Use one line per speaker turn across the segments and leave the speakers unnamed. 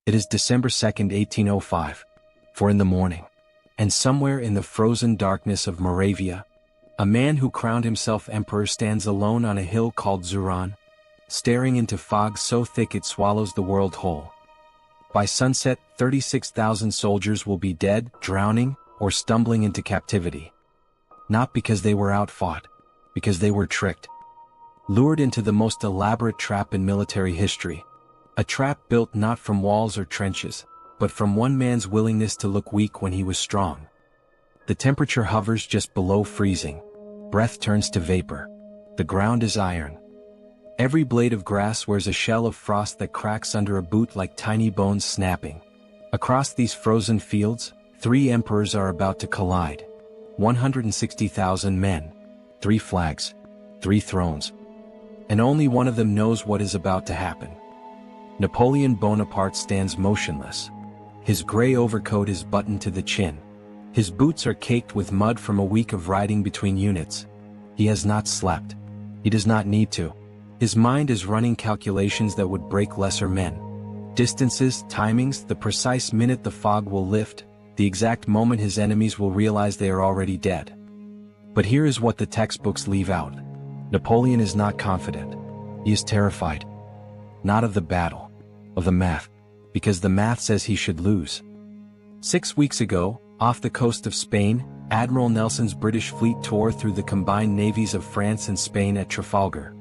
It is December 2nd, 1805. 4 in the morning. And somewhere in the frozen darkness of Moravia, a man who crowned himself emperor stands alone on a hill called Zuran, staring into fog so thick it swallows the world whole. By sunset, 36,000 soldiers will be dead, drowning, or stumbling into captivity. Not because they were outfought, because they were tricked. Lured into the most elaborate trap in military history. A trap built not from walls or trenches, but from one man's willingness to look weak when he was strong. The temperature hovers just below freezing. Breath turns to vapor. The ground is iron. Every blade of grass wears a shell of frost that cracks under a boot like tiny bones snapping. Across these frozen fields, 3 emperors are about to collide. 160,000 men. 3 flags. 3 thrones. And only one of them knows what is about to happen. Napoleon Bonaparte stands motionless. His gray overcoat is buttoned to the chin. His boots are caked with mud from a week of riding between units. He has not slept. He does not need to. His mind is running calculations that would break lesser men. Distances, timings, the precise minute the fog will lift, the exact moment his enemies will realize they are already dead. But here is what the textbooks leave out. Napoleon is not confident. He is terrified. Not of the battle, of the math, because the math says he should lose. 6 weeks ago, off the coast of Spain, Admiral Nelson's British fleet tore through the combined navies of France and Spain at Trafalgar.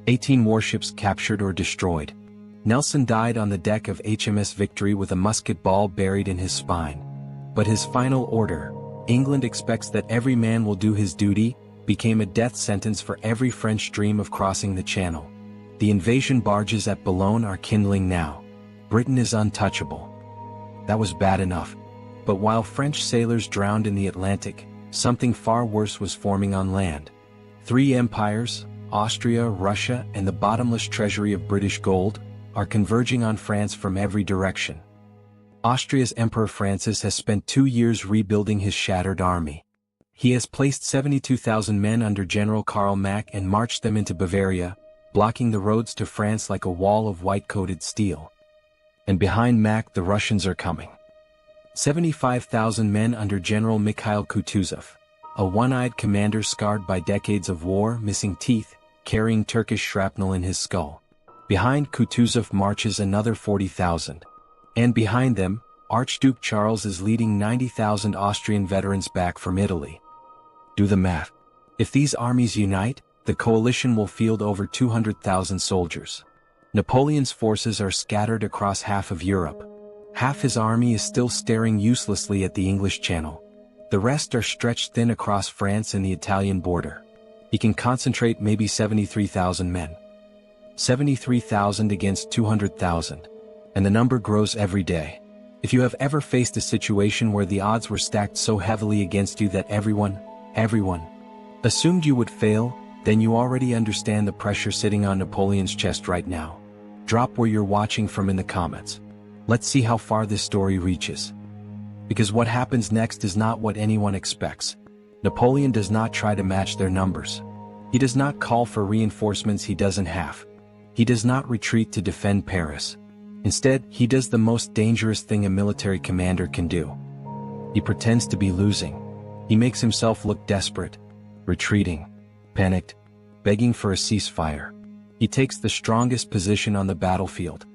18 warships captured or destroyed. Nelson died on the deck of HMS Victory with a musket ball buried in his spine. But his final order, England expects that every man will do his duty, became a death sentence for every French dream of crossing the Channel. The invasion barges at Boulogne are kindling now. Britain is untouchable. That was bad enough. But while French sailors drowned in the Atlantic, something far worse was forming on land. 3 empires, Austria, Russia, and the bottomless treasury of British gold, are converging on France from every direction. Austria's Emperor Francis has spent 2 years rebuilding his shattered army. He has placed 72,000 men under General Karl Mack and marched them into Bavaria, blocking the roads to France like a wall of white-coated steel. And behind Mack the Russians are coming. 75,000 men under General Mikhail Kutuzov, a one-eyed commander scarred by decades of war, missing teeth, carrying Turkish shrapnel in his skull. Behind Kutuzov marches another 40,000. And behind them, Archduke Charles is leading 90,000 Austrian veterans back from Italy. Do the math. If these armies unite, the coalition will field over 200,000 soldiers. Napoleon's forces are scattered across half of Europe. Half his army is still staring uselessly at the English Channel. The rest are stretched thin across France and the Italian border. He can concentrate maybe 73,000 men. 73,000 against 200,000. And the number grows every day. If you have ever faced a situation where the odds were stacked so heavily against you that everyone assumed you would fail, then you already understand the pressure sitting on Napoleon's chest right now. Drop where you're watching from in the comments. Let's see how far this story reaches. Because what happens next is not what anyone expects. Napoleon does not try to match their numbers. He does not call for reinforcements he doesn't have. He does not retreat to defend Paris. Instead, he does the most dangerous thing a military commander can do. He pretends to be losing. He makes himself look desperate, retreating, panicked, begging for a ceasefire. He takes the strongest position on the battlefield,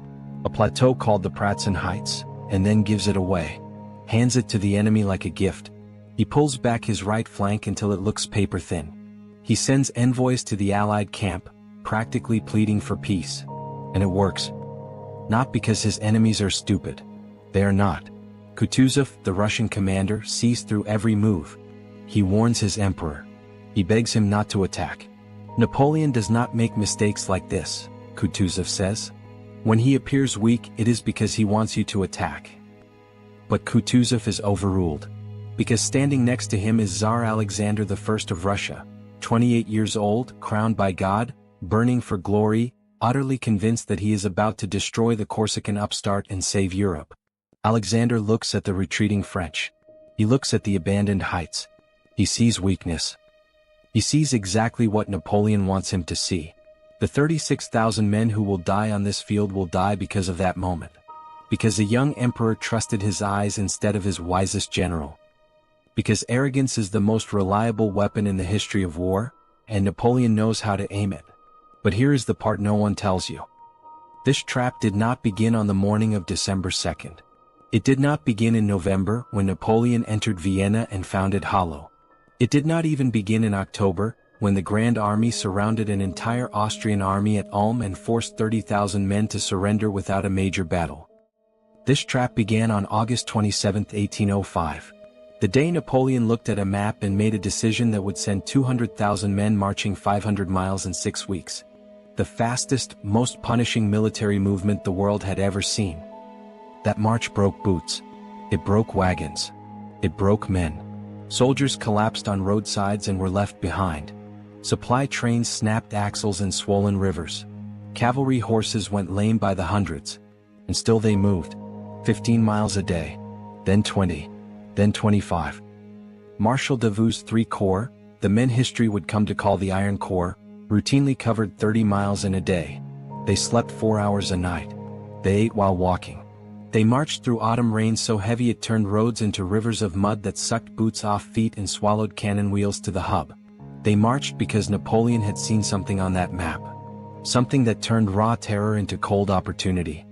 a plateau called the Pratzen Heights, and then gives it away, hands it to the enemy like a gift. He pulls back his right flank until it looks paper thin. He sends envoys to the Allied camp, practically pleading for peace. And it works. Not because his enemies are stupid. They are not. Kutuzov, the Russian commander, sees through every move. He warns his emperor. He begs him not to attack. Napoleon does not make mistakes like this, Kutuzov says. When he appears weak, it is because he wants you to attack. But Kutuzov is overruled. Because standing next to him is Tsar Alexander I of Russia, 28 years old, crowned by God, burning for glory, utterly convinced that he is about to destroy the Corsican upstart and save Europe. Alexander looks at the retreating French. He looks at the abandoned heights. He sees weakness. He sees exactly what Napoleon wants him to see. The 36,000 men who will die on this field will die because of that moment. Because a young emperor trusted his eyes instead of his wisest general. Because arrogance is the most reliable weapon in the history of war, and Napoleon knows how to aim it. But here is the part no one tells you. This trap did not begin on the morning of December 2nd. It did not begin in November when Napoleon entered Vienna and found it hollow. It did not even begin in October, when the Grand Army surrounded an entire Austrian army at Ulm and forced 30,000 men to surrender without a major battle. This trap began on August 27, 1805. The day Napoleon looked at a map and made a decision that would send 200,000 men marching 500 miles in 6 weeks. The fastest, most punishing military movement the world had ever seen. That march broke boots. It broke wagons. It broke men. Soldiers collapsed on roadsides and were left behind. Supply trains snapped axles in swollen rivers. Cavalry horses went lame by the hundreds. And still they moved. 15 miles a day. Then 20. Then 25. Marshal Davout's 3 Corps, the men history would come to call the Iron Corps, routinely covered 30 miles in a day. They slept 4 hours a night. They ate while walking. They marched through autumn rain so heavy it turned roads into rivers of mud that sucked boots off feet and swallowed cannon wheels to the hub. They marched because Napoleon had seen something on that map. Something that turned raw terror into cold opportunity.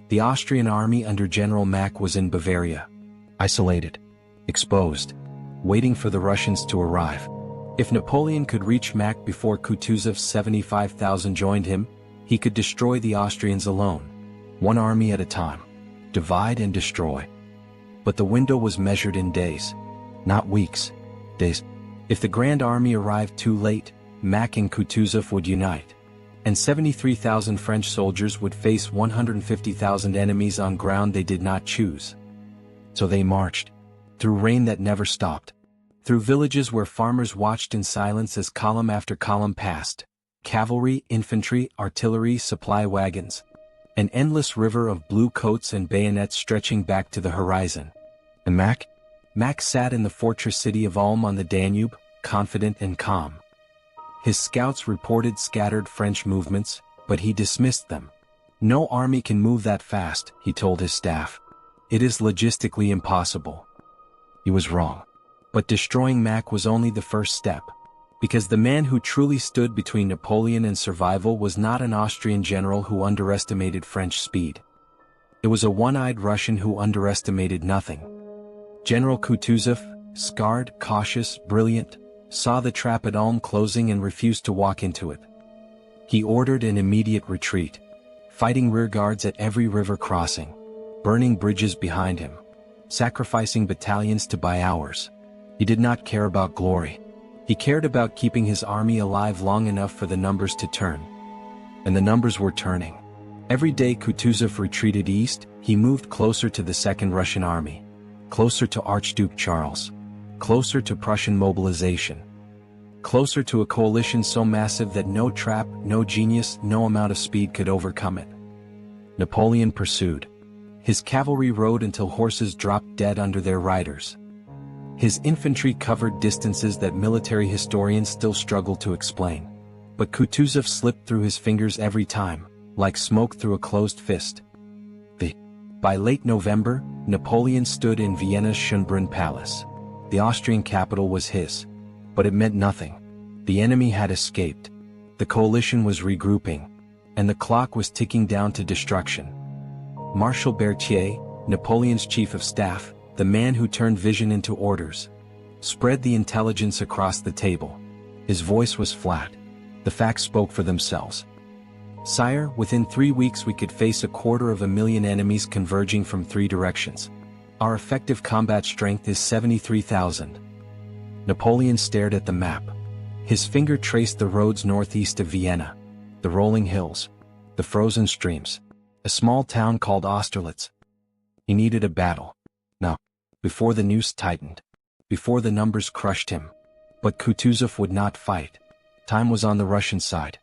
The Austrian army under General Mack was in Bavaria. Isolated. Exposed. Waiting for the Russians to arrive. If Napoleon could reach Mack before Kutuzov's 75,000 joined him, he could destroy the Austrians alone. One army at a time. Divide and destroy. But the window was measured in days. Not weeks. Days. If the Grand Army arrived too late, Mack and Kutuzov would unite. And 73,000 French soldiers would face 150,000 enemies on ground they did not choose. So they marched. Through rain that never stopped. Through villages where farmers watched in silence as column after column passed. Cavalry, infantry, artillery, supply wagons. An endless river of blue coats and bayonets stretching back to the horizon. And Mack? Mack sat in the fortress city of Ulm on the Danube, confident and calm. His scouts reported scattered French movements, but he dismissed them. No army can move that fast, he told his staff. It is logistically impossible. He was wrong. But destroying Mack was only the first step. Because the man who truly stood between Napoleon and survival was not an Austrian general who underestimated French speed. It was a one-eyed Russian who underestimated nothing. General Kutuzov, scarred, cautious, brilliant, saw the trap at Ulm closing and refused to walk into it. He ordered an immediate retreat, fighting rearguards at every river crossing, burning bridges behind him, sacrificing battalions to buy hours. He did not care about glory. He cared about keeping his army alive long enough for the numbers to turn. And the numbers were turning. Every day Kutuzov retreated east, he moved closer to the Second Russian Army, closer to Archduke Charles, closer to Prussian mobilization, closer to a coalition so massive that no trap, no genius, no amount of speed could overcome it. Napoleon pursued. His cavalry rode until horses dropped dead under their riders. His infantry covered distances that military historians still struggle to explain. But Kutuzov slipped through his fingers every time, like smoke through a closed fist. By late November, Napoleon stood in Vienna's Schönbrunn Palace. The Austrian capital was his. But it meant nothing. The enemy had escaped. The coalition was regrouping. And the clock was ticking down to destruction. Marshal Berthier, Napoleon's chief of staff, the man who turned vision into orders, spread the intelligence across the table. His voice was flat. The facts spoke for themselves. Sire, within 3 weeks we could face 250,000 enemies converging from 3 directions. Our effective combat strength is 73,000. Napoleon stared at the map. His finger traced the roads northeast of Vienna, the rolling hills, the frozen streams, a small town called Austerlitz. He needed a battle. Now, before the noose tightened, before the numbers crushed him. But Kutuzov would not fight. Time was on the Russian side.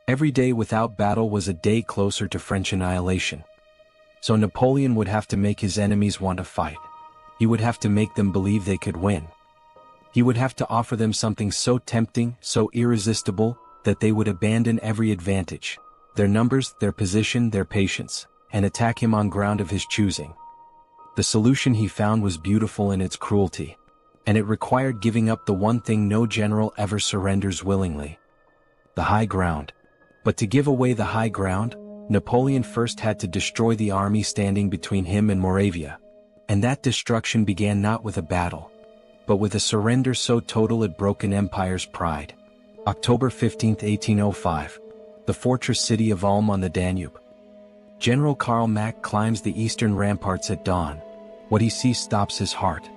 Every day without battle was a day closer to French annihilation. So Napoleon would have to make his enemies want to fight. He would have to make them believe they could win. He would have to offer them something so tempting, so irresistible, that they would abandon every advantage. Their numbers, their position, their patience. and attack him on ground of his choosing. The solution he found was beautiful in its cruelty, and it required giving up the one thing no general ever surrenders willingly: the high ground. But to give away the high ground, Napoleon first had to destroy the army standing between him and Moravia, and that destruction began not with a battle, but with a surrender so total it broke an empire's pride. October 15, 1805. The fortress city of Ulm on the Danube. General Karl Mack climbs the eastern ramparts at dawn. What he sees stops his heart.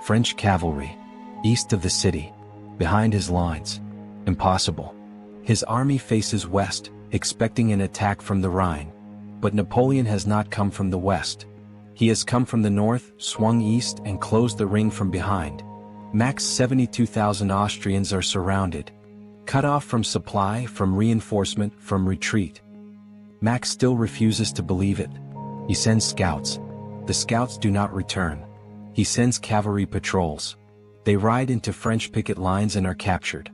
French cavalry, east of the city, behind his lines. Impossible. His army faces west, expecting an attack from the Rhine. But Napoleon has not come from the west. He has come from the north, swung east, and closed the ring from behind. Mack's 72,000 Austrians are surrounded, cut off from supply, from reinforcement, from retreat. Mack still refuses to believe it. He sends scouts. The scouts do not return. He sends cavalry patrols. They ride into French picket lines and are captured.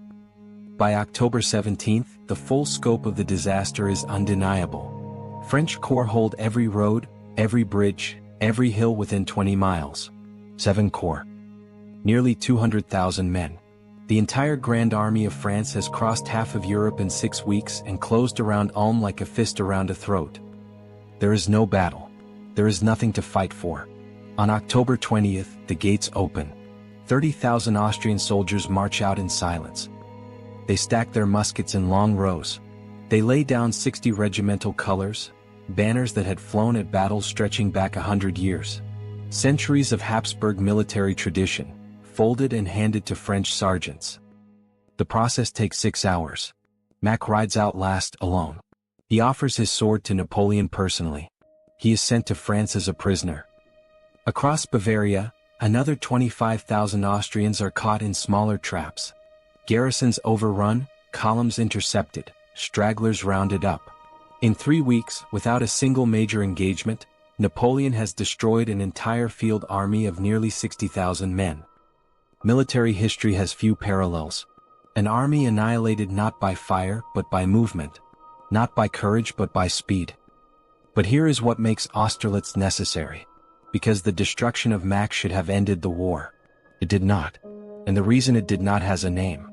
By October 17th, the full scope of the disaster is undeniable. French corps hold every road, every bridge, every hill within 20 miles. 7 corps. Nearly 200,000 men. The entire Grand Army of France has crossed half of Europe in 6 weeks and closed around Ulm like a fist around a throat. There is no battle. There is nothing to fight for. On October 20th, the gates open. 30,000 Austrian soldiers march out in silence. They stack their muskets in long rows. They lay down 60 regimental colors, banners that had flown at battles stretching back 100 years. Centuries of Habsburg military tradition, folded and handed to French sergeants. The process takes 6 hours. Mack rides out last, alone. He offers his sword to Napoleon personally. He is sent to France as a prisoner. Across Bavaria, another 25,000 Austrians are caught in smaller traps. Garrisons overrun, columns intercepted, stragglers rounded up. In 3 weeks, without a single major engagement, Napoleon has destroyed an entire field army of nearly 60,000 men. Military history has few parallels. An army annihilated not by fire but by movement, not by courage but by speed. But here is what makes Austerlitz necessary. Because the destruction of Mack should have ended the war. It did not. And the reason it did not has a name.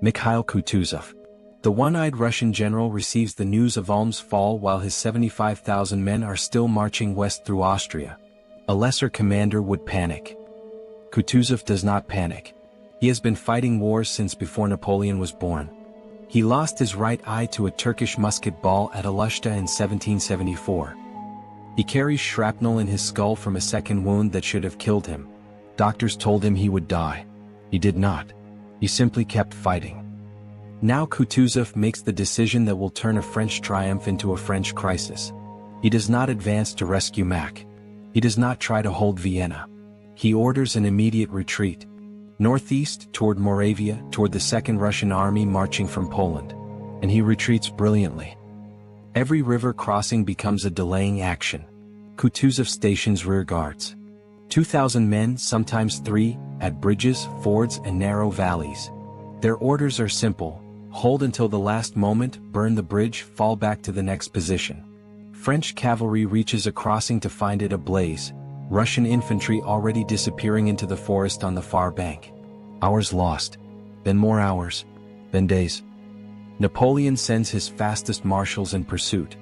Mikhail Kutuzov. The one-eyed Russian general receives the news of Ulm's fall while his 75,000 men are still marching west through Austria. A lesser commander would panic. Kutuzov does not panic. He has been fighting wars since before Napoleon was born. He lost his right eye to a Turkish musket ball at Alushta in 1774. He carries shrapnel in his skull from a second wound that should have killed him. Doctors told him he would die. He did not. He simply kept fighting. Now Kutuzov makes the decision that will turn a French triumph into a French crisis. He does not advance to rescue Mack. He does not try to hold Vienna. He orders an immediate retreat. Northeast, toward Moravia, toward the Second Russian Army marching from Poland. And he retreats brilliantly. Every river crossing becomes a delaying action. Kutuzov stations rear guards. 2,000 men, sometimes 3, at bridges, fords, and narrow valleys. Their orders are simple: hold until the last moment, burn the bridge, fall back to the next position. French cavalry reaches a crossing to find it ablaze, Russian infantry already disappearing into the forest on the far bank. Hours lost. Then more hours. Then days. Napoleon sends his fastest marshals in pursuit.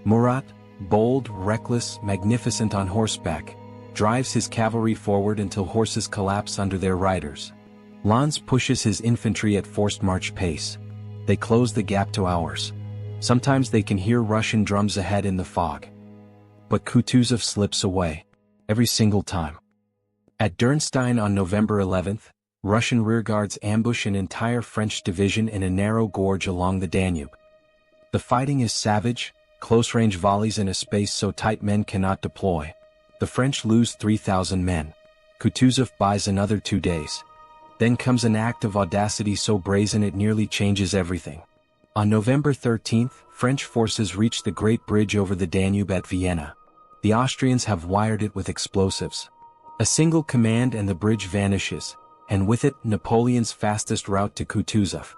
Murat, bold, reckless, magnificent on horseback, drives his cavalry forward until horses collapse under their riders. Lannes pushes his infantry at forced march pace. They close the gap to ours. Sometimes they can hear Russian drums ahead in the fog. But Kutuzov slips away. Every single time. At Dürnstein on November 11th, Russian rearguards ambush an entire French division in a narrow gorge along the Danube. The fighting is savage, close-range volleys in a space so tight men cannot deploy. The French lose 3,000 men. Kutuzov buys another 2 days. Then comes an act of audacity so brazen it nearly changes everything. On November 13th, French forces reach the Great Bridge over the Danube at Vienna. The Austrians have wired it with explosives. A single command and the bridge vanishes, and with it Napoleon's fastest route to Kutuzov.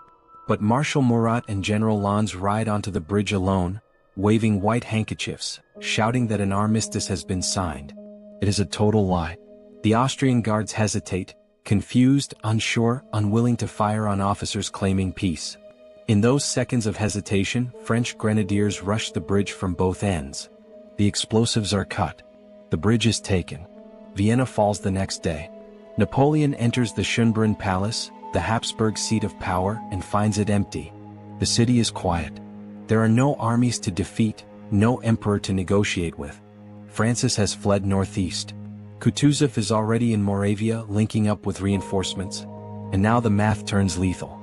But Marshal Murat and General Lannes ride onto the bridge alone, waving white handkerchiefs. shouting that an armistice has been signed. It is a total lie. The Austrian guards hesitate, confused, unsure, unwilling to fire on officers claiming peace. In those seconds of hesitation, French grenadiers rush the bridge from both ends. The explosives are cut. The bridge is taken. Vienna falls the next day. Napoleon enters the Schönbrunn Palace, the Habsburg seat of power, and finds it empty. The city is quiet. There are no armies to defeat, no emperor to negotiate with. Francis has fled northeast. Kutuzov is already in Moravia linking up with reinforcements. And now the math turns lethal.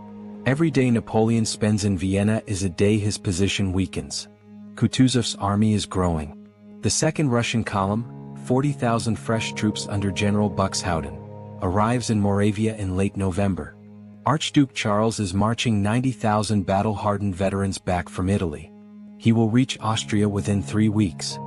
Every day Napoleon spends in Vienna is a day his position weakens. Kutuzov's army is growing. The second Russian column, 40,000 fresh troops under General Buxhowden, arrives in Moravia in late November. Archduke Charles is marching 90,000 battle-hardened veterans back from Italy. He will reach Austria within 3 weeks.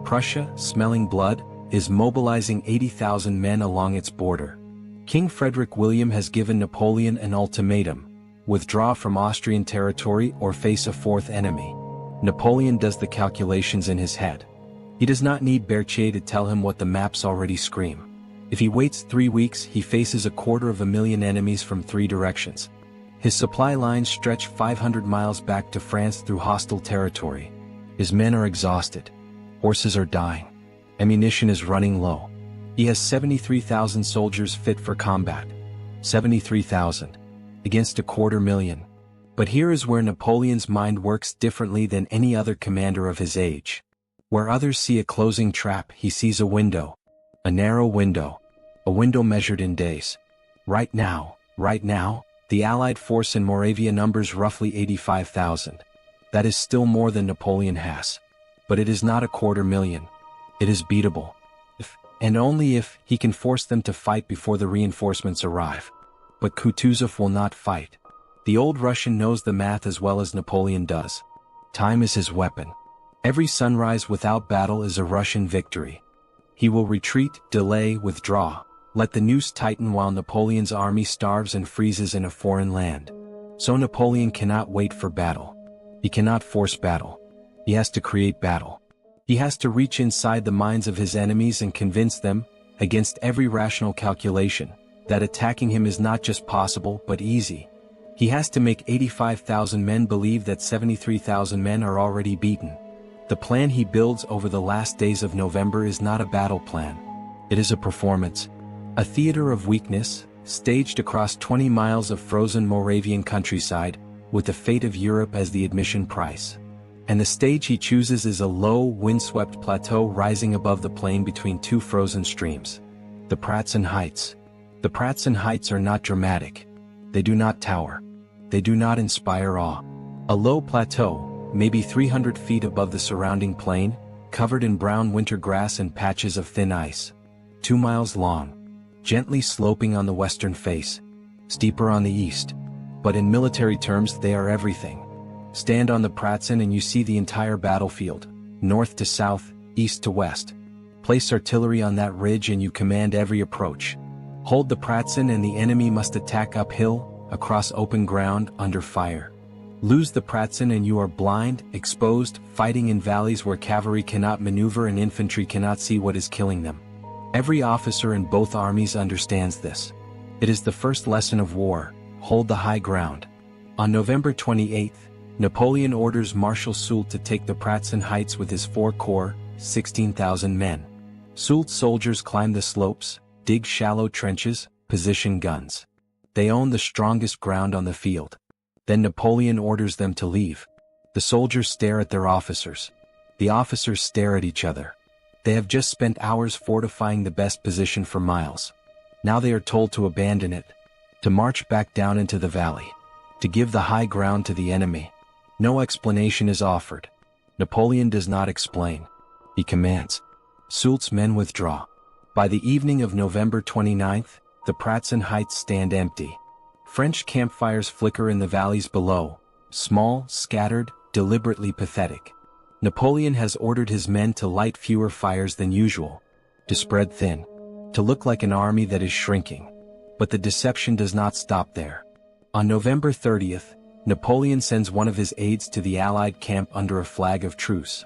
Prussia, smelling blood, is mobilizing 80,000 men along its border. King Frederick William has given Napoleon an ultimatum: withdraw from Austrian territory or face a fourth enemy. Napoleon does the calculations in his head. He does not need Berthier to tell him what the maps already scream. If he waits 3 weeks, he faces 250,000 enemies from 3 directions. His supply lines stretch 500 miles back to France through hostile territory. His men are exhausted. Horses are dying. Ammunition is running low. He has 73,000 soldiers fit for combat. 73,000. Against 250,000. But here is where Napoleon's mind works differently than any other commander of his age. Where others see a closing trap, he sees a window. A narrow window. A window measured in days. Right now, the Allied force in Moravia numbers roughly 85,000. That is still more than Napoleon has. But it is not 250,000. It is beatable. If, and only if, he can force them to fight before the reinforcements arrive. But Kutuzov will not fight. The old Russian knows the math as well as Napoleon does. Time is his weapon. Every sunrise without battle is a Russian victory. He will retreat, delay, withdraw. Let the noose tighten while Napoleon's army starves and freezes in a foreign land. So Napoleon cannot wait for battle. He cannot force battle. He has to create battle. He has to reach inside the minds of his enemies and convince them, against every rational calculation, that attacking him is not just possible but easy. He has to make 85,000 men believe that 73,000 men are already beaten. The plan he builds over the last days of November is not a battle plan. It is a performance. A theater of weakness, staged across 20 miles of frozen Moravian countryside, with the fate of Europe as the admission price. And the stage he chooses is a low, windswept plateau rising above the plain between 2 frozen streams. The Pratzen Heights. The Pratzen Heights are not dramatic. They do not tower. They do not inspire awe. A low plateau, maybe 300 feet above the surrounding plain, covered in brown winter grass and patches of thin ice. 2 miles long. Gently sloping on the western face. Steeper on the east. But in military terms they are everything. Stand on the Pratzen and you see the entire battlefield, north to south, east to west. Place artillery on that ridge and you command every approach. Hold the Pratzen and the enemy must attack uphill, across open ground, under fire. Lose the Pratzen and you are blind, exposed, fighting in valleys where cavalry cannot maneuver and infantry cannot see what is killing them. Every officer in both armies understands this. It is the first lesson of war: hold the high ground. On November 28th, Napoleon orders Marshal Soult to take the Pratzen Heights with his 4 corps, 16,000 men. Soult's soldiers climb the slopes, dig shallow trenches, position guns. They own the strongest ground on the field. Then Napoleon orders them to leave. The soldiers stare at their officers. The officers stare at each other. They have just spent hours fortifying the best position for miles. Now they are told to abandon it, to march back down into the valley, to give the high ground to the enemy. No explanation is offered. Napoleon does not explain. He commands. Soult's men withdraw. By the evening of November 29th, the Pratzen Heights stand empty. French campfires flicker in the valleys below, small, scattered, deliberately pathetic. Napoleon has ordered his men to light fewer fires than usual, to spread thin, to look like an army that is shrinking. But the deception does not stop there. On November 30th, Napoleon sends one of his aides to the Allied camp under a flag of truce.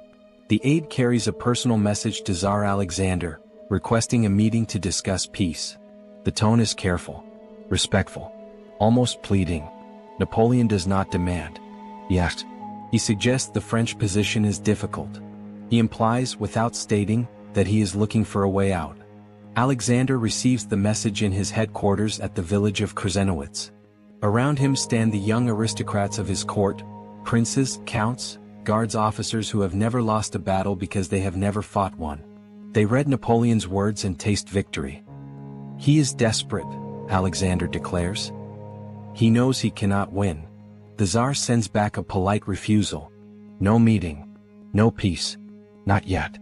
The aide carries a personal message to Tsar Alexander, requesting a meeting to discuss peace. The tone is careful, respectful, almost pleading. Napoleon does not demand. Yet, he suggests the French position is difficult. He implies, without stating, that he is looking for a way out. Alexander receives the message in his headquarters at the village of Krzenowitz. Around him stand the young aristocrats of his court, princes, counts, guards, officers who have never lost a battle because they have never fought one. They read Napoleon's words and taste victory. He is desperate, Alexander declares. He knows he cannot win. The Tsar sends back a polite refusal. No meeting. No peace. Not yet.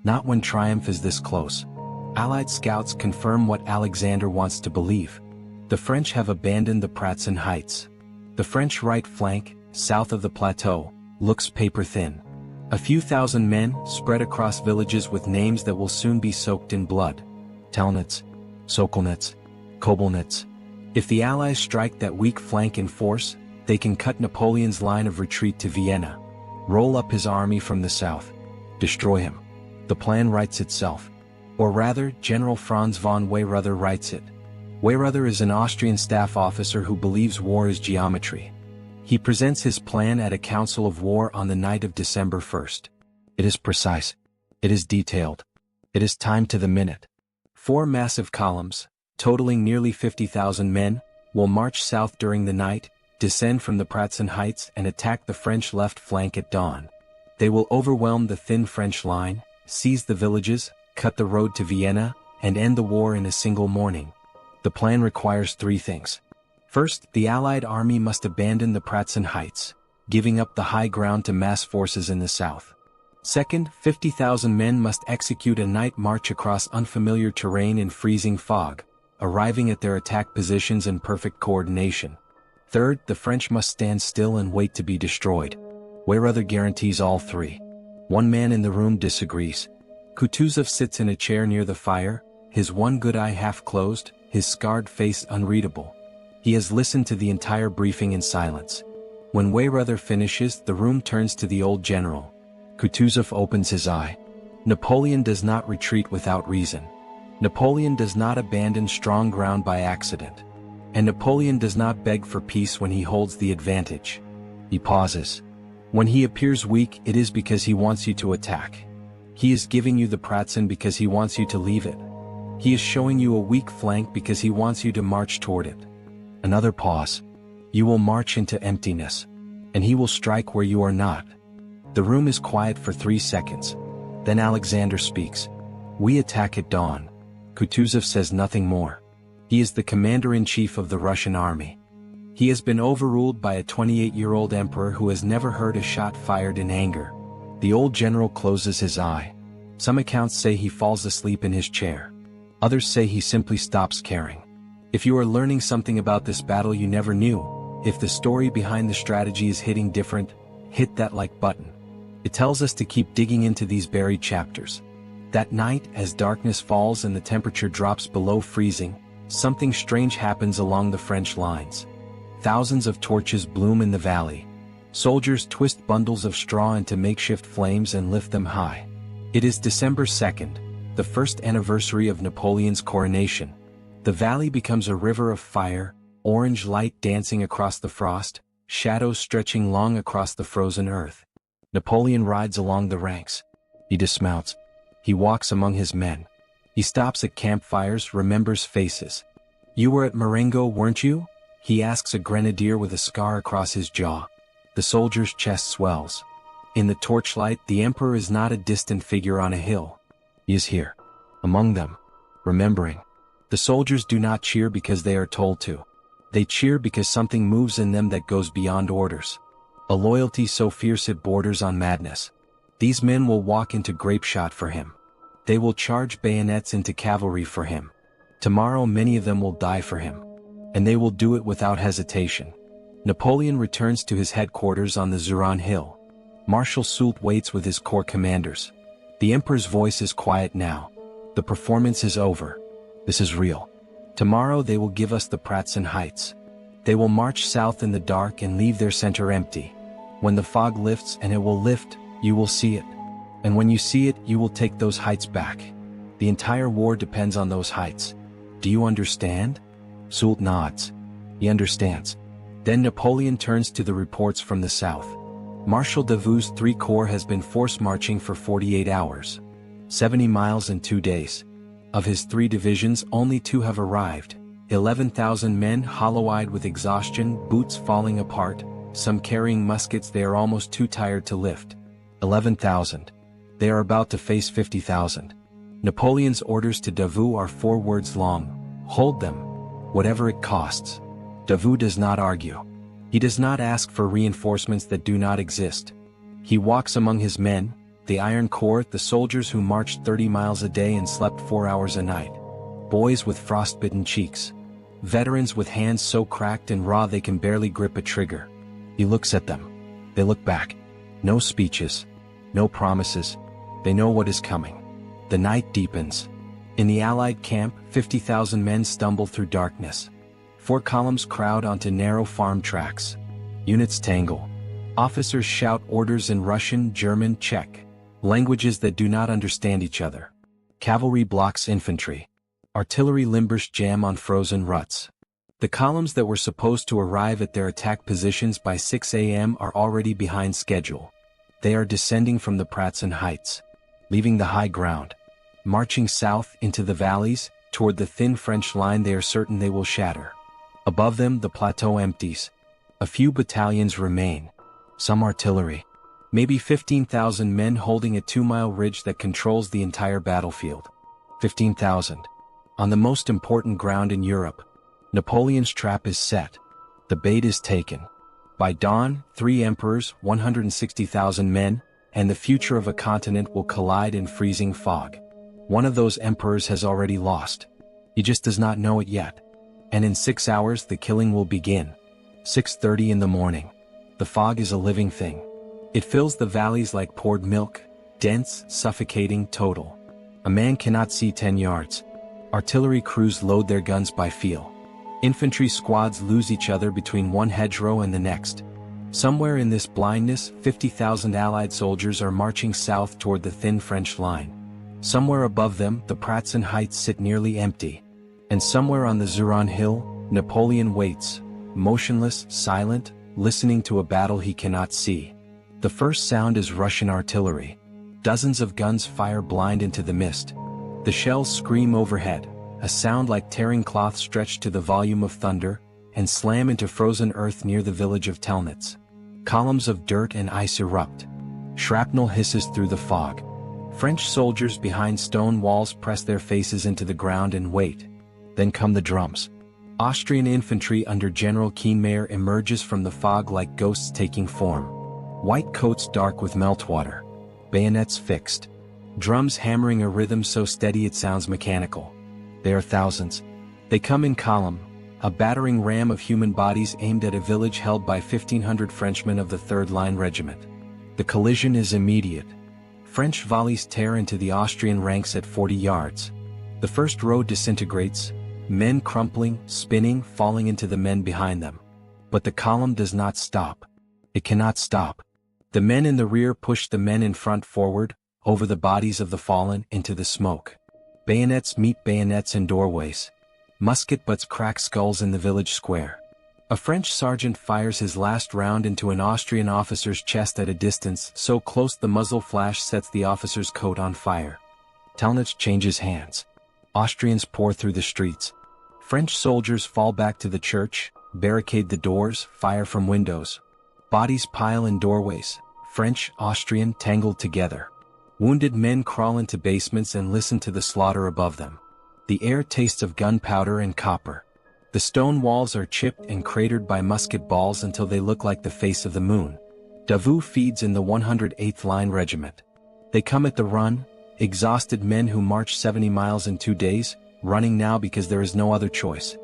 Not when triumph is this close. Allied scouts confirm what Alexander wants to believe. The French have abandoned the Pratzen Heights. The French right flank, south of the plateau, looks paper-thin. A few thousand men spread across villages with names that will soon be soaked in blood. Telnitz, Sokolnitz, Kobelnitz. If the Allies strike that weak flank in force, they can cut Napoleon's line of retreat to Vienna, roll up his army from the south, destroy him. The plan writes itself. Or rather, General Franz von Weyrother writes it. Weyrother is an Austrian staff officer who believes war is geometry. He presents his plan at a council of war on the night of December 1st. It is precise. It is detailed. It is timed to the minute. 4 massive columns, totaling nearly 50,000 men, will march south during the night, descend from the Pratzen Heights and attack the French left flank at dawn. They will overwhelm the thin French line, seize the villages, cut the road to Vienna, and end the war in a single morning. The plan requires 3 things. First, the Allied army must abandon the Pratzen Heights, giving up the high ground to mass forces in the south. Second, 50,000 men must execute a night march across unfamiliar terrain in freezing fog, arriving at their attack positions in perfect coordination. Third, the French must stand still and wait to be destroyed. Weyrother guarantees all 3. One man in the room disagrees. Kutuzov sits in a chair near the fire, his one good eye half closed, his scarred face unreadable. He has listened to the entire briefing in silence. When Weyrother finishes, the room turns to the old general. Kutuzov opens his eye. Napoleon does not retreat without reason. Napoleon does not abandon strong ground by accident. And Napoleon does not beg for peace when he holds the advantage. He pauses. When he appears weak, it is because he wants you to attack. He is giving you the Pratzen because he wants you to leave it. He is showing you a weak flank because he wants you to march toward it. Another pause. You will march into emptiness. And he will strike where you are not. The room is quiet for 3 seconds. Then Alexander speaks. We attack at dawn. Kutuzov says nothing more. He is the commander-in-chief of the Russian army. He has been overruled by a 28-year-old emperor who has never heard a shot fired in anger. The old general closes his eye. Some accounts say he falls asleep in his chair. Others say he simply stops caring. If you are learning something about this battle you never knew, if the story behind the strategy is hitting different, hit that like button. It tells us to keep digging into these buried chapters. That night, as darkness falls and the temperature drops below freezing, something strange happens along the French lines. Thousands of torches bloom in the valley. Soldiers twist bundles of straw into makeshift flames and lift them high. It is December 2nd, the first anniversary of Napoleon's coronation. The valley becomes a river of fire, orange light dancing across the frost, shadows stretching long across the frozen earth. Napoleon rides along the ranks. He dismounts. He walks among his men. He stops at campfires, remembers faces. You were at Marengo, weren't you? He asks a grenadier with a scar across his jaw. The soldier's chest swells. In the torchlight, the emperor is not a distant figure on a hill. He is here, among them, remembering. The soldiers do not cheer because they are told to. They cheer because something moves in them that goes beyond orders. A loyalty so fierce it borders on madness. These men will walk into grapeshot for him. They will charge bayonets into cavalry for him. Tomorrow many of them will die for him. And they will do it without hesitation. Napoleon returns to his headquarters on the Zuran Hill. Marshal Soult waits with his corps commanders. The emperor's voice is quiet now. The performance is over. This is real. Tomorrow they will give us the Pratzen Heights. They will march south in the dark and leave their center empty. When the fog lifts, and it will lift, you will see it. And when you see it, you will take those heights back. The entire war depends on those heights. Do you understand? Soult nods. He understands. Then Napoleon turns to the reports from the south. Marshal Davout's 3 Corps has been force marching for 48 hours. 70 miles in 2 days. Of his 3 divisions, only 2 have arrived. 11,000 men hollow-eyed with exhaustion, boots falling apart, some carrying muskets they are almost too tired to lift. 11,000. They are about to face 50,000. Napoleon's orders to Davout are 4 words long. Hold them. Whatever it costs. Davout does not argue. He does not ask for reinforcements that do not exist. He walks among his men, the Iron Corps, the soldiers who marched 30 miles a day and slept 4 hours a night. Boys with frostbitten cheeks. Veterans with hands so cracked and raw they can barely grip a trigger. He looks at them. They look back. No speeches. No promises. They know what is coming. The night deepens. In the Allied camp, 50,000 men stumble through darkness. 4 columns crowd onto narrow farm tracks. Units tangle. Officers shout orders in Russian, German, Czech, languages that do not understand each other. Cavalry blocks infantry. Artillery limbers jam on frozen ruts. The columns that were supposed to arrive at their attack positions by 6 a.m. are already behind schedule. They are descending from the Pratzen Heights, leaving the high ground, marching south into the valleys, toward the thin French line they are certain they will shatter. Above them the plateau empties. A few battalions remain. Some artillery. Maybe 15,000 men holding a 2-mile ridge that controls the entire battlefield. 15,000. On the most important ground in Europe. Napoleon's trap is set. The bait is taken. By dawn, 3 emperors, 160,000 men, and the future of a continent will collide in freezing fog. One of those emperors has already lost. He just does not know it yet. And in 6 hours the killing will begin. 6:30 in the morning. The fog is a living thing. It fills the valleys like poured milk, dense, suffocating, total. A man cannot see 10 yards. Artillery crews load their guns by feel. Infantry squads lose each other between one hedgerow and the next. Somewhere in this blindness, 50,000 Allied soldiers are marching south toward the thin French line. Somewhere above them, the Pratzen Heights sit nearly empty. And somewhere on the Zuran Hill, Napoleon waits, motionless, silent, listening to a battle he cannot see. The first sound is Russian artillery. Dozens of guns fire blind into the mist. The shells scream overhead, a sound like tearing cloth stretched to the volume of thunder, and slam into frozen earth near the village of Telnitz. Columns of dirt and ice erupt. Shrapnel hisses through the fog. French soldiers behind stone walls press their faces into the ground and wait. Then come the drums. Austrian infantry under General Kienmayer emerges from the fog like ghosts taking form. White coats dark with meltwater. Bayonets fixed. Drums hammering a rhythm so steady it sounds mechanical. They are thousands. They come in column, a battering ram of human bodies aimed at a village held by 1,500 Frenchmen of the 3rd Line Regiment. The collision is immediate. French volleys tear into the Austrian ranks at 40 yards. The first row disintegrates, men crumpling, spinning, falling into the men behind them. But the column does not stop. It cannot stop. The men in the rear push the men in front forward, over the bodies of the fallen, into the smoke. Bayonets meet bayonets in doorways. Musket butts crack skulls in the village square. A French sergeant fires his last round into an Austrian officer's chest at a distance, so close the muzzle flash sets the officer's coat on fire. Telnitz changes hands. Austrians pour through the streets. French soldiers fall back to the church, barricade the doors, fire from windows. Bodies pile in doorways, French, Austrian, tangled together. Wounded men crawl into basements and listen to the slaughter above them. The air tastes of gunpowder and copper. The stone walls are chipped and cratered by musket balls until they look like the face of the moon. Davout feeds in the 108th Line Regiment. They come at the run, exhausted men who marched 70 miles in 2 days, running now because there is no other choice.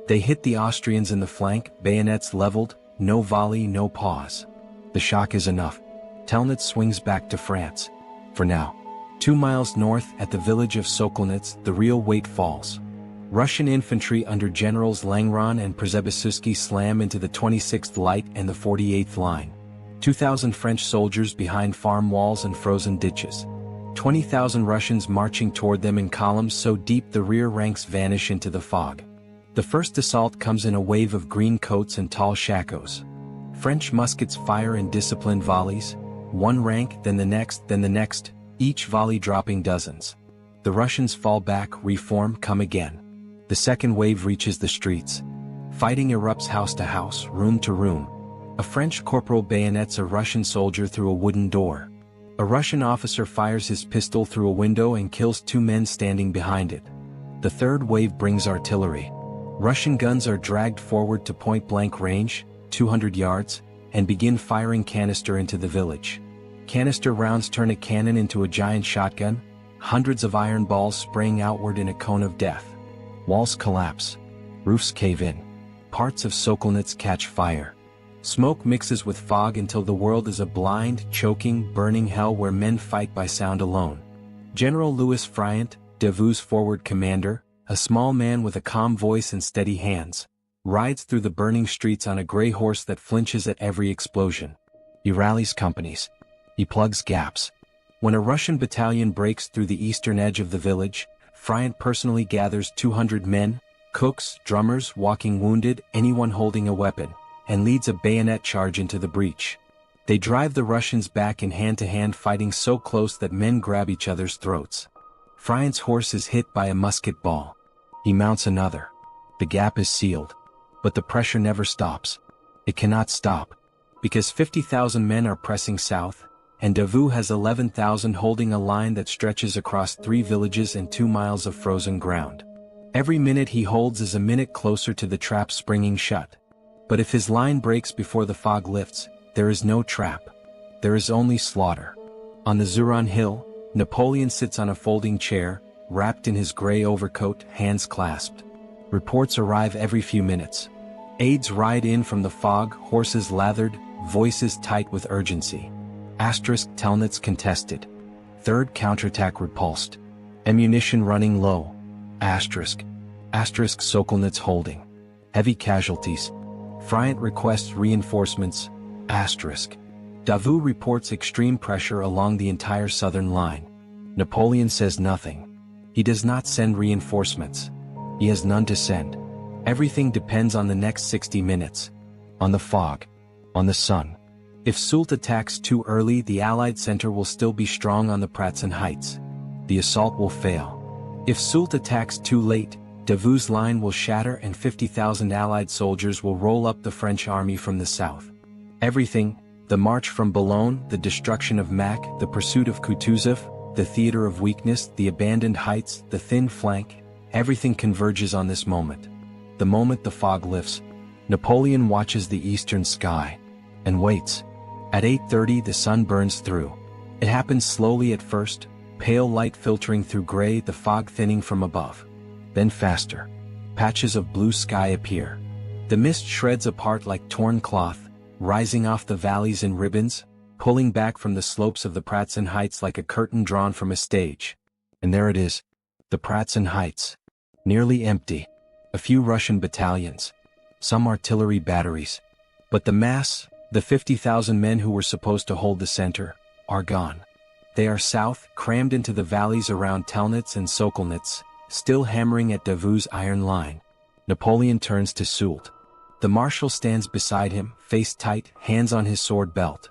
They hit the Austrians in the flank, bayonets leveled, no volley, no pause. The shock is enough. Telnitz swings back to France. For now. 2 miles north, at the village of Sokolnitz, the real weight falls. Russian infantry under Generals Langron and Przebysewski slam into the 26th Light and the 48th Line. 2,000 French soldiers behind farm walls and frozen ditches. 20,000 Russians marching toward them in columns so deep the rear ranks vanish into the fog. The first assault comes in a wave of green coats and tall shakos. French muskets fire in disciplined volleys, one rank, then the next, each volley dropping dozens. The Russians fall back, reform, come again. The second wave reaches the streets. Fighting erupts house to house, room to room. A French corporal bayonets a Russian soldier through a wooden door. A Russian officer fires his pistol through a window and kills 2 men standing behind it. The third wave brings artillery. Russian guns are dragged forward to point-blank range, 200 yards, and begin firing canister into the village. Canister rounds turn a cannon into a giant shotgun, hundreds of iron balls spraying outward in a cone of death. Walls collapse. Roofs cave in. Parts of Sokolnitz catch fire. Smoke mixes with fog until the world is a blind, choking, burning hell where men fight by sound alone. General Louis Friant, Davout's forward commander, a small man with a calm voice and steady hands, rides through the burning streets on a gray horse that flinches at every explosion. He rallies companies. He plugs gaps. When a Russian battalion breaks through the eastern edge of the village, Friant personally gathers 200 men, cooks, drummers, walking wounded, anyone holding a weapon, and leads a bayonet charge into the breach. They drive the Russians back in hand-to-hand fighting so close that men grab each other's throats. Friant's horse is hit by a musket ball. He mounts another. The gap is sealed. But the pressure never stops. It cannot stop, because 50,000 men are pressing south, and Davout has 11,000 holding a line that stretches across 3 villages and 2 miles of frozen ground. Every minute he holds is a minute closer to the trap springing shut. But if his line breaks before the fog lifts, there is no trap. There is only slaughter. On the Zuran hill, Napoleon sits on a folding chair, wrapped in his gray overcoat, hands clasped. Reports arrive every few minutes. Aides ride in from the fog, horses lathered, voices tight with urgency. Telnitz contested. Third counterattack repulsed. Ammunition running low. Sokolnitz holding. Heavy casualties. Friant requests reinforcements. Davout reports extreme pressure along the entire southern line. Napoleon says nothing. He does not send reinforcements. He has none to send. Everything depends on the next 60 minutes. On the fog. On the sun. If Soult attacks too early, the Allied center will still be strong on the Pratzen Heights. The assault will fail. If Soult attacks too late, Davout's line will shatter and 50,000 Allied soldiers will roll up the French army from the south. Everything, the march from Boulogne, the destruction of Mack, the pursuit of Kutuzov, the theater of weakness, the abandoned heights, the thin flank, everything converges on this moment. The moment the fog lifts, Napoleon watches the eastern sky and waits. At 8:30 the sun burns through. It happens slowly at first, pale light filtering through gray, the fog thinning from above. Then faster. Patches of blue sky appear. The mist shreds apart like torn cloth, rising off the valleys in ribbons, pulling back from the slopes of the Pratzen Heights like a curtain drawn from a stage. And there it is, the Pratzen Heights. Nearly empty. A few Russian battalions. Some artillery batteries. But the mass, the 50,000 men who were supposed to hold the center, are gone. They are south, crammed into the valleys around Telnitz and Sokolnitz, still hammering at Davout's iron line. Napoleon turns to Soult. The marshal stands beside him, face tight, hands on his sword belt.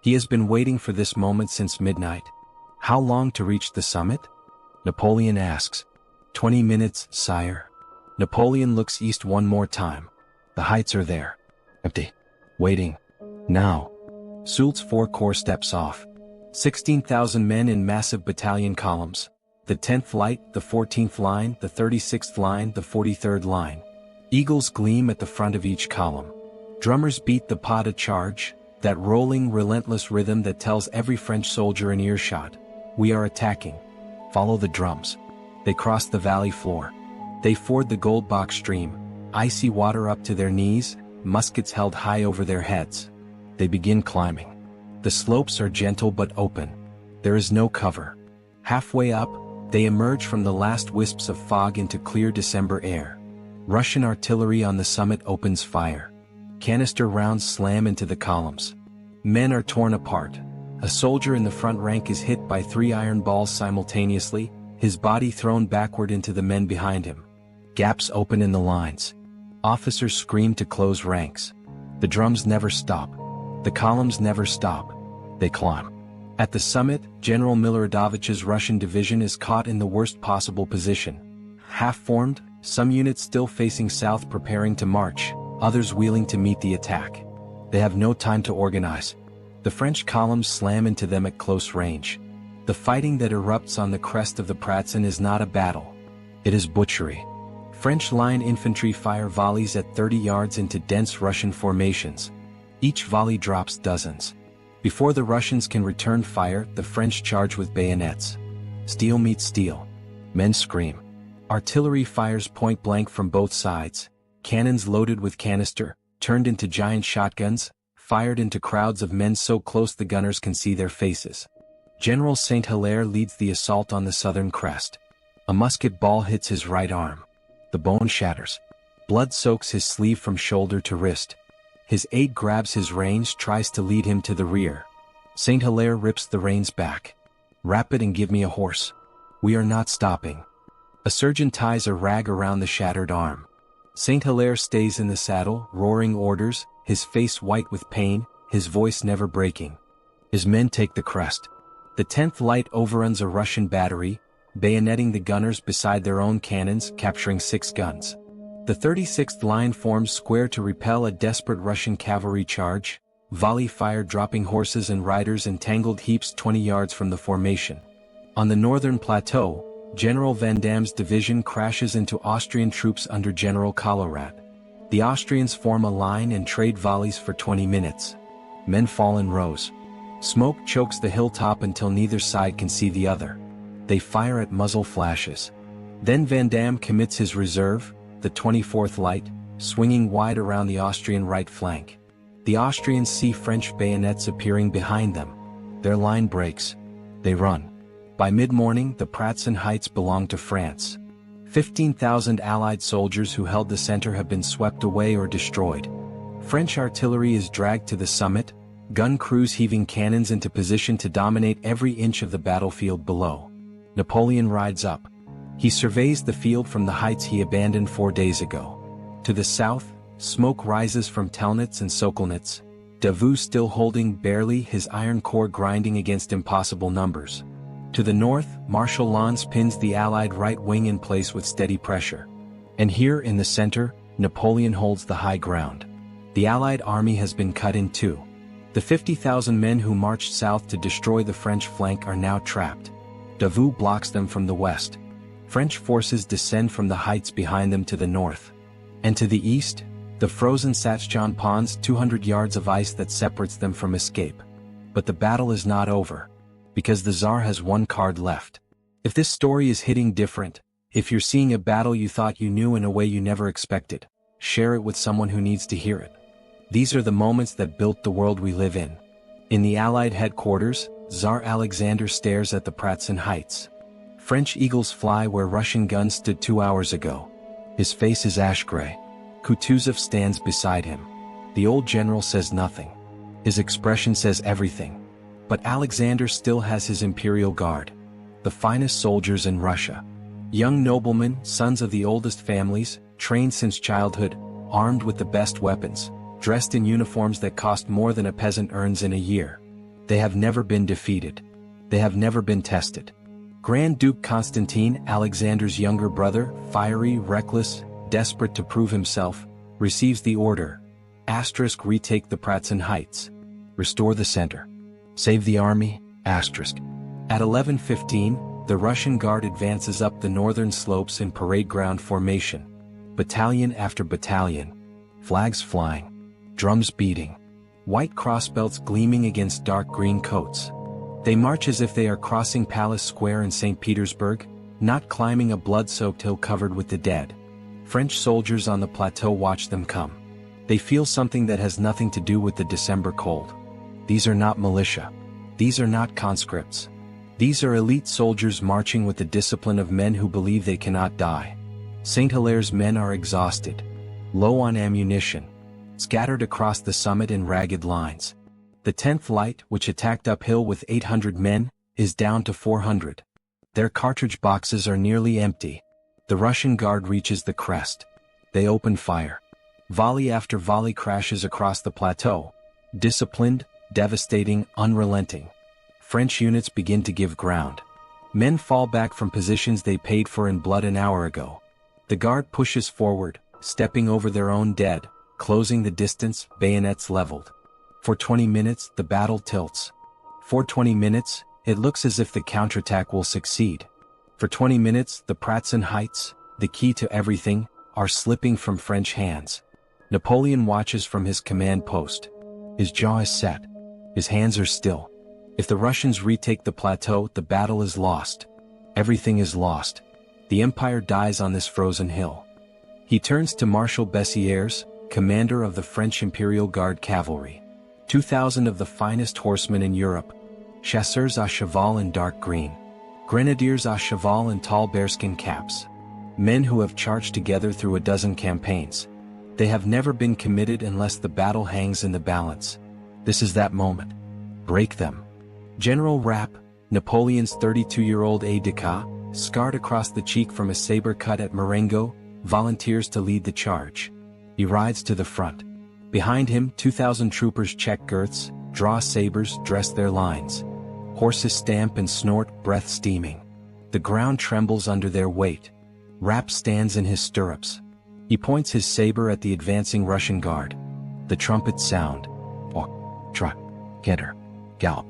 He has been waiting for this moment since midnight. How long to reach the summit? Napoleon asks. 20 minutes, sire. Napoleon looks east one more time. The heights are there. Empty. Waiting. Now. Soult's 4 corps steps off. 16,000 men in massive battalion columns. The 10th Light, the 14th Line, the 36th Line, the 43rd Line. Eagles gleam at the front of each column. Drummers beat the pas de charge, that rolling, relentless rhythm that tells every French soldier in earshot, we are attacking. Follow the drums. They cross the valley floor. They ford the Goldbach stream, icy water up to their knees, muskets held high over their heads. They begin climbing. The slopes are gentle but open. There is no cover. Halfway up, they emerge from the last wisps of fog into clear December air. Russian artillery on the summit opens fire. Canister rounds slam into the columns. Men are torn apart. A soldier in the front rank is hit by 3 iron balls simultaneously, his body thrown backward into the men behind him. Gaps open in the lines. Officers scream to close ranks. The drums never stop. The columns never stop. They climb. At the summit, General Miloradovic's Russian division is caught in the worst possible position. Half-formed, some units still facing south preparing to march, others wheeling to meet the attack. They have no time to organize. The French columns slam into them at close range. The fighting that erupts on the crest of the Pratzen is not a battle. It is butchery. French line infantry fire volleys at 30 yards into dense Russian formations. Each volley drops dozens. Before the Russians can return fire, the French charge with bayonets. Steel meets steel. Men scream. Artillery fires point blank from both sides. Cannons loaded with canister, turned into giant shotguns, fired into crowds of men so close the gunners can see their faces. General Saint-Hilaire leads the assault on the southern crest. A musket ball hits his right arm. The bone shatters. Blood soaks his sleeve from shoulder to wrist. His aide grabs his reins, tries to lead him to the rear. Saint-Hilaire rips the reins back. "Rapid and give me a horse. We are not stopping." A surgeon ties a rag around the shattered arm. Saint-Hilaire stays in the saddle, roaring orders, his face white with pain, his voice never breaking. His men take the crest. The 10th Light overruns a Russian battery, bayoneting the gunners beside their own cannons, capturing 6 guns. The 36th Line forms square to repel a desperate Russian cavalry charge, volley fire dropping horses and riders in tangled heaps 20 yards from the formation. On the northern plateau, General Vandam's division crashes into Austrian troops under General Collerat. The Austrians form a line and trade volleys for 20 minutes. Men fall in rows. Smoke chokes the hilltop until neither side can see the other. They fire at muzzle flashes. Then Vandam commits his reserve, the 24th Light, swinging wide around the Austrian right flank. The Austrians see French bayonets appearing behind them. Their line breaks. They run. By mid-morning, the Pratzen Heights belong to France. 15,000 Allied soldiers who held the center have been swept away or destroyed. French artillery is dragged to the summit, gun crews heaving cannons into position to dominate every inch of the battlefield below. Napoleon rides up. He surveys the field from the heights he abandoned 4 days ago. To the south, smoke rises from Telnitz and Sokolnitz, Davout still holding barely, his iron core grinding against impossible numbers. To the north, Marshal Lannes pins the Allied right wing in place with steady pressure. And here in the center, Napoleon holds the high ground. The Allied army has been cut in two. The 50,000 men who marched south to destroy the French flank are now trapped. Davout blocks them from the west. French forces descend from the heights behind them to the north. And to the east, the frozen Sachjon ponds 200 yards of ice that separates them from escape. But the battle is not over. Because the Tsar has one card left. If this story is hitting different, if you're seeing a battle you thought you knew in a way you never expected, share it with someone who needs to hear it. These are the moments that built the world we live in. In the Allied headquarters, Tsar Alexander stares at the Pratzen Heights. French eagles fly where Russian guns stood 2 hours ago. His face is ash-gray. Kutuzov stands beside him. The old general says nothing. His expression says everything. But Alexander still has his imperial guard. The finest soldiers in Russia. Young noblemen, sons of the oldest families, trained since childhood, armed with the best weapons, dressed in uniforms that cost more than a peasant earns in a year. They have never been defeated. They have never been tested. Grand Duke Constantine, Alexander's younger brother, fiery, reckless, desperate to prove himself, receives the order. * retake the Pratzen Heights. Restore the center. Save the army. * At 11:15, the Russian Guard advances up the northern slopes in parade ground formation. Battalion after battalion. Flags flying. Drums beating. White crossbelts gleaming against dark green coats. They march as if they are crossing Palace Square in St. Petersburg, not climbing a blood-soaked hill covered with the dead. French soldiers on the plateau watch them come. They feel something that has nothing to do with the December cold. These are not militia. These are not conscripts. These are elite soldiers marching with the discipline of men who believe they cannot die. Saint-Hilaire's men are exhausted, low on ammunition, scattered across the summit in ragged lines. The 10th Light, which attacked uphill with 800 men, is down to 400. Their cartridge boxes are nearly empty. The Russian guard reaches the crest. They open fire. Volley after volley crashes across the plateau. Disciplined, devastating, unrelenting. French units begin to give ground. Men fall back from positions they paid for in blood an hour ago. The guard pushes forward, stepping over their own dead, closing the distance, bayonets leveled. For 20 minutes, the battle tilts. For 20 minutes, it looks as if the counterattack will succeed. For 20 minutes, the Pratzen Heights, the key to everything, are slipping from French hands. Napoleon watches from his command post. His jaw is set. His hands are still. If the Russians retake the plateau, the battle is lost. Everything is lost. The empire dies on this frozen hill. He turns to Marshal Bessieres, commander of the French Imperial Guard Cavalry. 2,000 of the finest horsemen in Europe. Chasseurs à cheval in dark green. Grenadiers à cheval in tall bearskin caps. Men who have charged together through a dozen campaigns. They have never been committed unless the battle hangs in the balance. This is that moment. Break them. General Rapp, Napoleon's 32-year-old aide-de-camp, scarred across the cheek from a saber cut at Marengo, volunteers to lead the charge. He rides to the front. Behind him, 2,000 troopers check girths, draw sabers, dress their lines. Horses stamp and snort, breath steaming. The ground trembles under their weight. Rapp stands in his stirrups. He points his saber at the advancing Russian guard. The trumpets sound. Walk, trot, canter, gallop.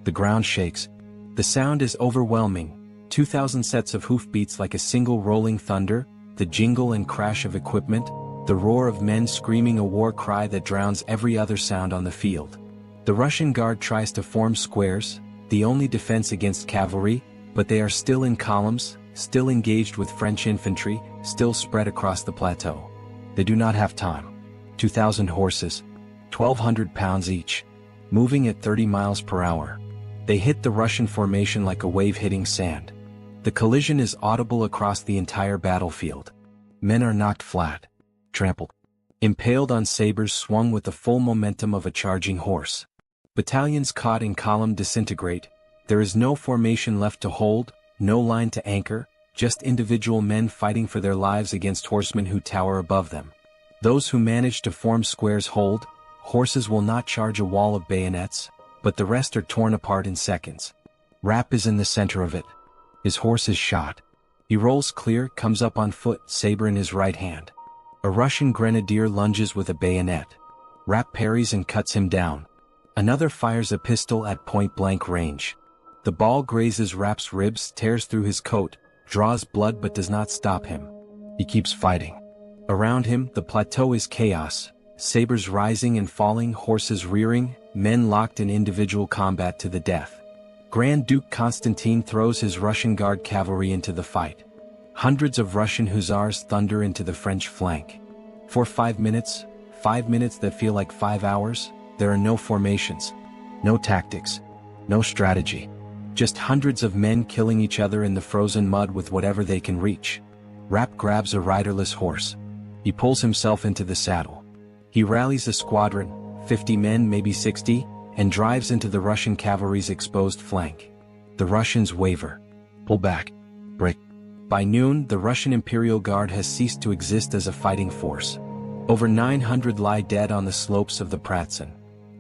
The ground shakes. The sound is overwhelming. 2,000 sets of hoofbeats like a single rolling thunder, the jingle and crash of equipment, the roar of men screaming a war cry that drowns every other sound on the field. The Russian guard tries to form squares, the only defense against cavalry, but they are still in columns, still engaged with French infantry, still spread across the plateau. They do not have time. 2,000 horses, 1,200 pounds each, moving at 30 miles per hour. They hit the Russian formation like a wave hitting sand. The collision is audible across the entire battlefield. Men are knocked flat, trampled, impaled on sabers swung with the full momentum of a charging horse. Battalions caught in column disintegrate. There is no formation left to hold, no line to anchor, just individual men fighting for their lives against horsemen who tower above them. Those who manage to form squares hold. Horses will not charge a wall of bayonets, but the rest are torn apart in seconds. Rapp is in the center of it. His horse is shot. He rolls clear, comes up on foot, saber in his right hand. A Russian grenadier lunges with a bayonet. Rapp parries and cuts him down. Another fires a pistol at point-blank range. The ball grazes Rapp's ribs, tears through his coat, draws blood but does not stop him. He keeps fighting. Around him, the plateau is chaos. Sabers rising and falling, horses rearing, men locked in individual combat to the death. Grand Duke Constantine throws his Russian Guard cavalry into the fight. Hundreds of Russian hussars thunder into the French flank. For 5 minutes that feel like 5 hours, there are no formations, no tactics, no strategy. Just hundreds of men killing each other in the frozen mud with whatever they can reach. Rapp grabs a riderless horse. He pulls himself into the saddle. He rallies a squadron, 50 men, maybe 60, and drives into the Russian cavalry's exposed flank. The Russians waver, pull back, break. By noon, the Russian Imperial Guard has ceased to exist as a fighting force. Over 900 lie dead on the slopes of the Pratzen.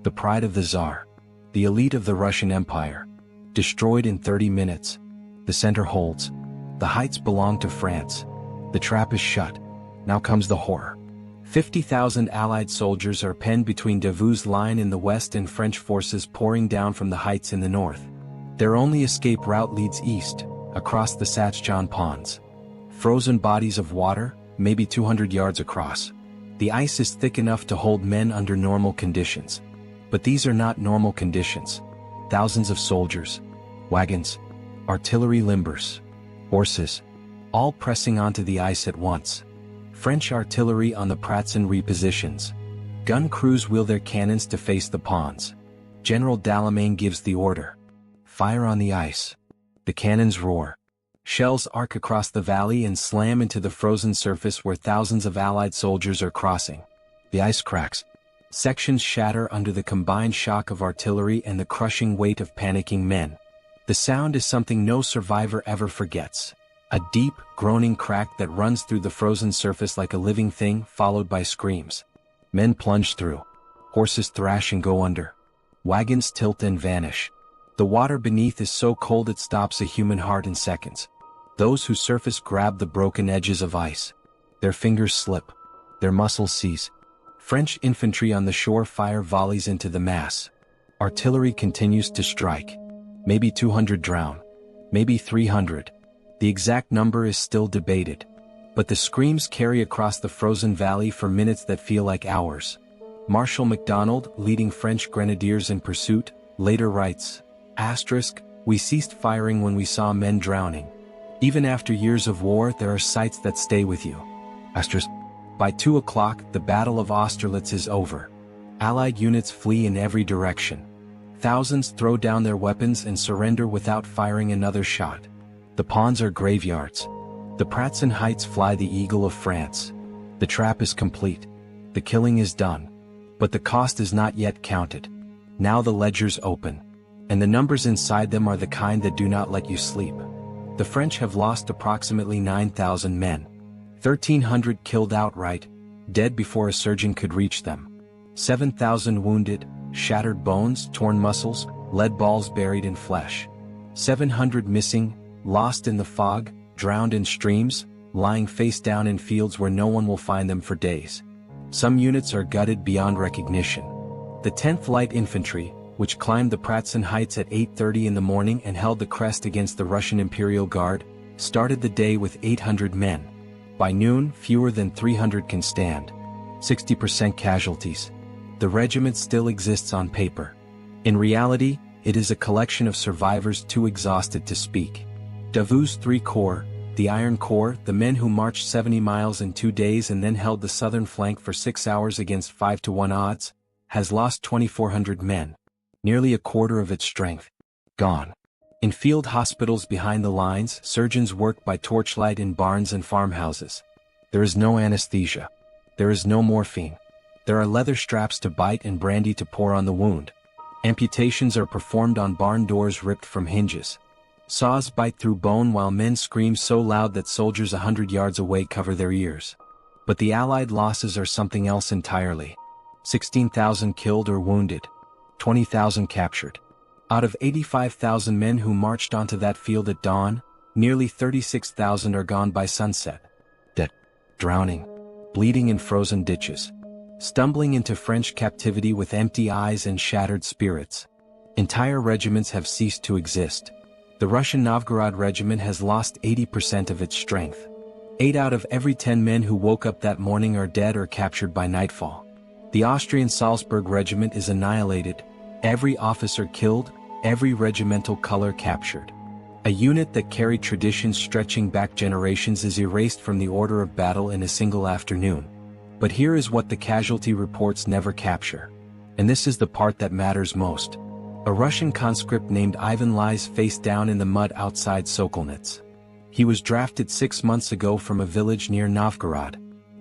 The pride of the Tsar, the elite of the Russian Empire, destroyed in 30 minutes. The center holds. The heights belong to France. The trap is shut. Now comes the horror. 50,000 Allied soldiers are penned between Davout's line in the west and French forces pouring down from the heights in the north. Their only escape route leads east, across the Satchjon ponds. Frozen bodies of water, maybe 200 yards across. The ice is thick enough to hold men under normal conditions. But these are not normal conditions. Thousands of soldiers, wagons, artillery limbers, horses, all pressing onto the ice at once. French artillery on the Pratzen repositions. Gun crews wheel their cannons to face the ponds. General Dallemagne gives the order. Fire on the ice. The cannons roar. Shells arc across the valley and slam into the frozen surface where thousands of Allied soldiers are crossing. The ice cracks. Sections shatter under the combined shock of artillery and the crushing weight of panicking men. The sound is something no survivor ever forgets. A deep, groaning crack that runs through the frozen surface like a living thing, followed by screams. Men plunge through. Horses thrash and go under. Wagons tilt and vanish. The water beneath is so cold it stops a human heart in seconds. Those who surface grab the broken edges of ice. Their fingers slip. Their muscles seize. French infantry on the shore fire volleys into the mass. Artillery continues to strike. Maybe 200 drown. Maybe 300. The exact number is still debated. But the screams carry across the frozen valley for minutes that feel like hours. Marshal MacDonald, leading French grenadiers in pursuit, later writes, "We ceased firing when we saw men drowning. Even after years of war, there are sights that stay with you." By 2 o'clock, the Battle of Austerlitz is over. Allied units flee in every direction. Thousands throw down their weapons and surrender without firing another shot. The ponds are graveyards. The Pratzen Heights fly the eagle of France. The trap is complete. The killing is done. But the cost is not yet counted. Now the ledgers open. And the numbers inside them are the kind that do not let you sleep. The French have lost approximately 9,000 men. 1,300 killed outright, dead before a surgeon could reach them. 7,000 wounded, shattered bones, torn muscles, lead balls buried in flesh. 700 missing, lost in the fog, drowned in streams, lying face down in fields where no one will find them for days. Some units are gutted beyond recognition. The 10th Light Infantry, which climbed the Pratzen Heights at 8:30 in the morning and held the crest against the Russian Imperial Guard, started the day with 800 men. By noon, fewer than 300 can stand. 60% casualties. The regiment still exists on paper. In reality, it is a collection of survivors too exhausted to speak. Davout's 3 Corps, the Iron Corps, the men who marched 70 miles in 2 days and then held the southern flank for 6 hours against 5-to-1 odds, has lost 2,400 men. Nearly a quarter of its strength. Gone. In field hospitals behind the lines, surgeons work by torchlight in barns and farmhouses. There is no anesthesia. There is no morphine. There are leather straps to bite and brandy to pour on the wound. Amputations are performed on barn doors ripped from hinges. Saws bite through bone while men scream so loud that soldiers 100 yards away cover their ears. But the Allied losses are something else entirely. 16,000 killed or wounded. 20,000 captured. Out of 85,000 men who marched onto that field at dawn, nearly 36,000 are gone by sunset. Dead. Drowning. Bleeding in frozen ditches. Stumbling into French captivity with empty eyes and shattered spirits. Entire regiments have ceased to exist. The Russian Novgorod regiment has lost 80% of its strength. 8 out of every 10 men who woke up that morning are dead or captured by nightfall. The Austrian Salzburg regiment is annihilated, every officer killed, every regimental color captured. A unit that carried traditions stretching back generations is erased from the order of battle in a single afternoon. But here is what the casualty reports never capture. And this is the part that matters most. A Russian conscript named Ivan lies face down in the mud outside Sokolnitz. He was drafted 6 months ago from a village near Novgorod.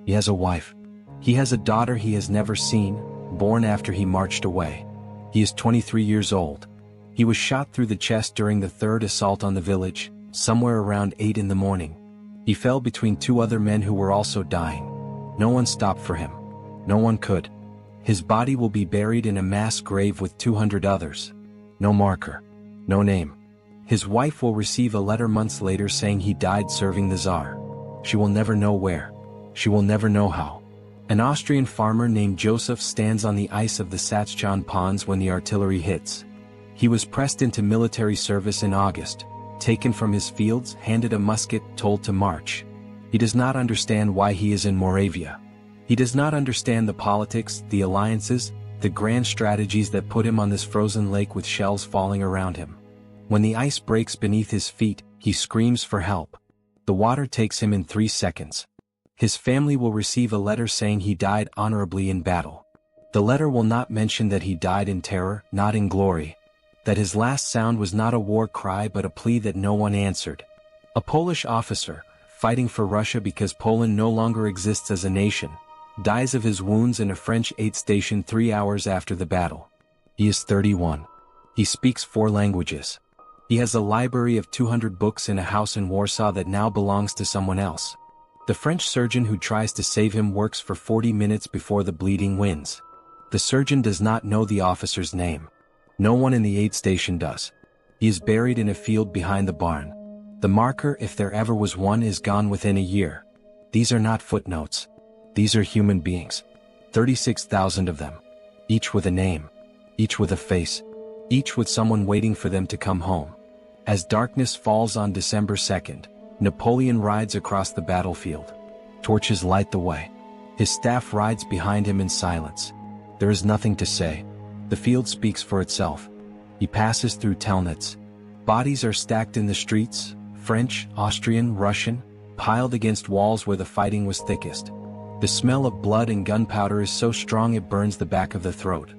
He has a wife. He has a daughter he has never seen, born after he marched away. He is 23 years old. He was shot through the chest during the 3rd assault on the village, somewhere around 8 in the morning. He fell between 2 other men who were also dying. No one stopped for him. No one could. His body will be buried in a mass grave with 200 others. No marker. No name. His wife will receive a letter months later saying he died serving the Tsar. She will never know where. She will never know how. An Austrian farmer named Joseph stands on the ice of the Satschan ponds when the artillery hits. He was pressed into military service in August, taken from his fields, handed a musket, told to march. He does not understand why he is in Moravia. He does not understand the politics, the alliances, the grand strategies that put him on this frozen lake with shells falling around him. When the ice breaks beneath his feet, he screams for help. The water takes him in 3 seconds. His family will receive a letter saying he died honorably in battle. The letter will not mention that he died in terror, not in glory. That his last sound was not a war cry but a plea that no one answered. A Polish officer, fighting for Russia because Poland no longer exists as a nation, dies of his wounds in a French aid station 3 hours after the battle. He is 31. He speaks 4 languages. He has a library of 200 books in a house in Warsaw that now belongs to someone else. The French surgeon who tries to save him works for 40 minutes before the bleeding wins. The surgeon does not know the officer's name. No one in the aid station does. He is buried in a field behind the barn. The marker, if there ever was one, is gone within a year. These are not footnotes. These are human beings. 36,000 of them. Each with a name. Each with a face. Each with someone waiting for them to come home. As darkness falls on December 2nd, Napoleon rides across the battlefield. Torches light the way. His staff rides behind him in silence. There is nothing to say. The field speaks for itself. He passes through Telnitz. Bodies are stacked in the streets, French, Austrian, Russian, piled against walls where the fighting was thickest. The smell of blood and gunpowder is so strong it burns the back of the throat.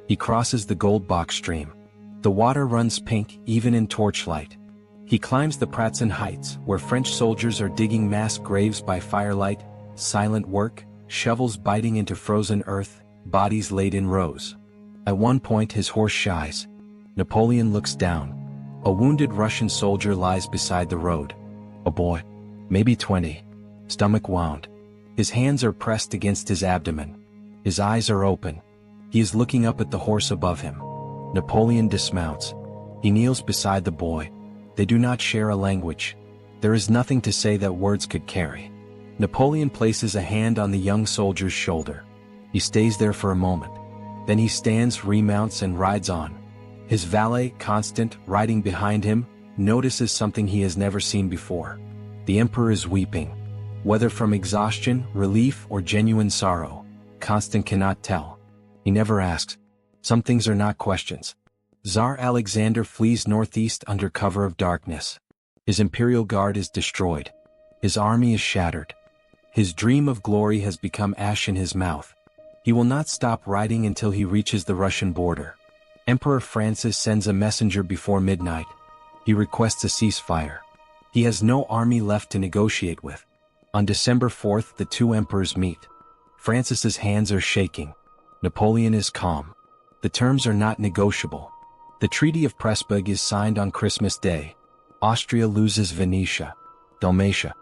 He crosses the Goldbach stream. The water runs pink even in torchlight. He climbs the Pratzen Heights, where French soldiers are digging mass graves by firelight, silent work, shovels biting into frozen earth, bodies laid in rows. At one point his horse shies. Napoleon looks down. A wounded Russian soldier lies beside the road. A boy, maybe 20, stomach wound. His hands are pressed against his abdomen. His eyes are open. He is looking up at the horse above him. Napoleon dismounts. He kneels beside the boy. They do not share a language. There is nothing to say that words could carry. Napoleon places a hand on the young soldier's shoulder. He stays there for a moment. Then he stands, remounts, and rides on. His valet, Constant, riding behind him, notices something he has never seen before. The emperor is weeping. Whether from exhaustion, relief, or genuine sorrow, Constant cannot tell. He never asks. Some things are not questions. Tsar Alexander flees northeast under cover of darkness. His imperial guard is destroyed. His army is shattered. His dream of glory has become ash in his mouth. He will not stop riding until he reaches the Russian border. Emperor Francis sends a messenger before midnight. He requests a ceasefire. He has no army left to negotiate with. On December 4th, the two emperors meet. Francis's hands are shaking. Napoleon is calm. The terms are not negotiable. The Treaty of Pressburg is signed on Christmas Day. Austria loses Venetia, Dalmatia,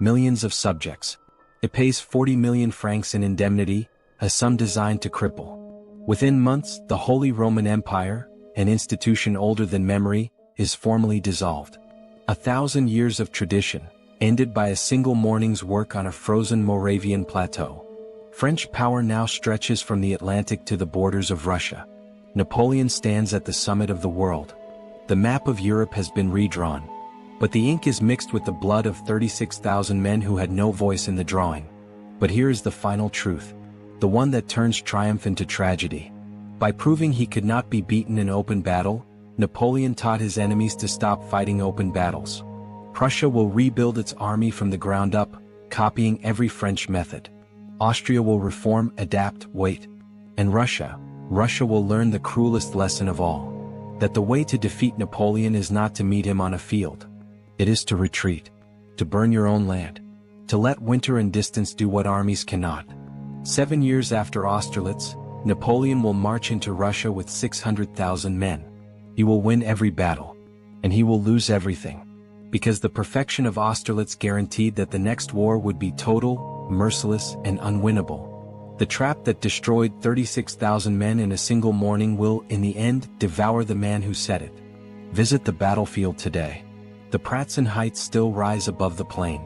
millions of subjects. It pays 40 million francs in indemnity, a sum designed to cripple. Within months, the Holy Roman Empire, an institution older than memory, is formally dissolved. 1,000 years of tradition, ended by a single morning's work on a frozen Moravian plateau. French power now stretches from the Atlantic to the borders of Russia. Napoleon stands at the summit of the world. The map of Europe has been redrawn, but the ink is mixed with the blood of 36,000 men who had no voice in the drawing. But here is the final truth, the one that turns triumph into tragedy. By proving he could not be beaten in open battle, Napoleon taught his enemies to stop fighting open battles. Prussia will rebuild its army from the ground up, copying every French method. Austria will reform, adapt, wait. And Russia will learn the cruelest lesson of all, that the way to defeat Napoleon is not to meet him on a field. It is to retreat, to burn your own land, to let winter and distance do what armies cannot. 7 years after Austerlitz, Napoleon will march into Russia with 600,000 men. He will win every battle, and he will lose everything, because the perfection of Austerlitz guaranteed that the next war would be total, merciless, and unwinnable. The trap that destroyed 36,000 men in a single morning will, in the end, devour the man who set it. Visit the battlefield today. The Pratzen Heights still rise above the plain.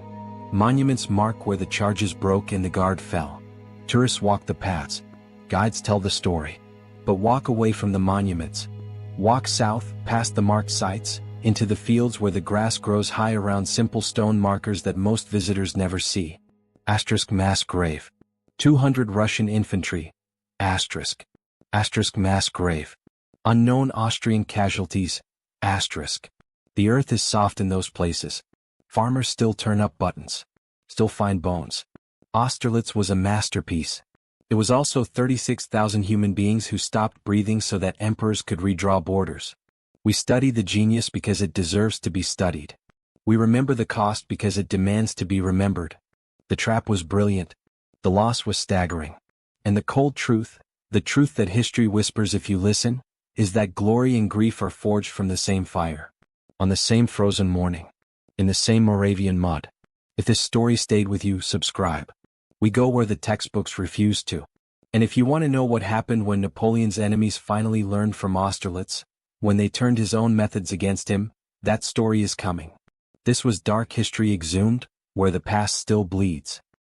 Monuments mark where the charges broke and the guard fell. Tourists walk the paths. Guides tell the story. But walk away from the monuments. Walk south, past the marked sites, into the fields where the grass grows high around simple stone markers that most visitors never see. Asterisk mass grave. 200 Russian infantry. Asterisk. Asterisk mass grave. Unknown Austrian casualties. Asterisk. The earth is soft in those places. Farmers still turn up buttons. Still find bones. Austerlitz was a masterpiece. It was also 36,000 human beings who stopped breathing so that emperors could redraw borders. We study the genius because it deserves to be studied. We remember the cost because it demands to be remembered. The trap was brilliant. The loss was staggering. And the cold truth, the truth that history whispers if you listen, is that glory and grief are forged from the same fire. On the same frozen morning. In the same Moravian mud. If this story stayed with you, subscribe. We go where the textbooks refuse to. And if you want to know what happened when Napoleon's enemies finally learned from Austerlitz, when they turned his own methods against him, that story is coming. This was Dark History Exhumed, where the past still bleeds.